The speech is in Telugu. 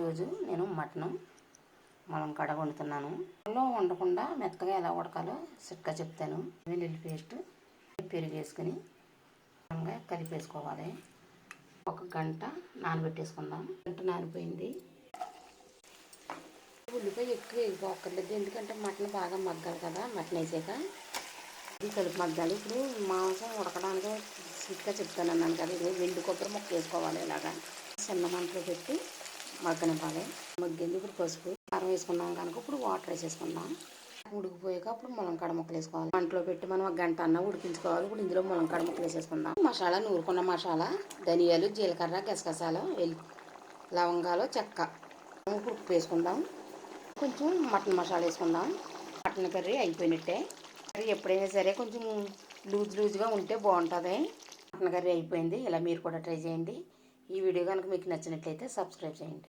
ఈరోజు నేను మటను ములంకాడ వండుతున్నాను. లో వండకుండా మెత్తగా ఎలా ఉడకాలో చిట్కా చెప్తాను. వెల్లుల్లి పేస్ట్, పెరుగు వేసుకుని కలిపేసుకోవాలి. ఒక గంట నానబెట్టేసుకుందాం. గంట నానిపోయింది. ఉల్లిపాయ ఎక్కువ వేసుకోక్కర్లేదు, ఎందుకంటే మటన్ బాగా మగ్గాలి కదా. మటన్ వేసాక ఇది కలుపు మగ్గాలి. ఇప్పుడు మాంసం ఉడకడానికి చిట్కా చెప్తాను అన్నాను కదా. ఇది వెండి కొబ్బరి ముక్క వేసుకోవాలి. ఇలాగా చిన్న మంటలో పెట్టి మగ్గనివ్వాలి. మగ్గింది. ఇప్పుడు పసుపు కారం వేసుకున్నాం కనుక ఇప్పుడు వాటర్ వేసేసుకుందాం. ఉడికిపోయాక అప్పుడు ములంకాడ ముక్కలు వేసుకోవాలి. మంటలో పెట్టి మనం ఒక గంట అన్న ఉడికించుకోవాలి. ఇప్పుడు ఇందులో ములంకాడ ముక్కలు వేసేసుకుందాం. మసాలా నూరుకున్న మసాలా, ధనియాలు, జీలకర్ర, గసగసాలు, లవంగాలు, చెక్క, ఉప్పు వేసుకుందాం. కొంచెం మటన్ మసాలా వేసుకుందాం. మటన్ కర్రీ అయిపోయినట్టే. కర్రీ ఎప్పుడైనా సరే కొంచెం లూజ్గా ఉంటే బాగుంటుంది. మటన్ కర్రీ అయిపోయింది. ఇలా మీరు కూడా ట్రై చేయండి. ఈ వీడియో కనుక మీకు నచ్చినట్లయితే సబ్స్క్రైబ్ చేయండి.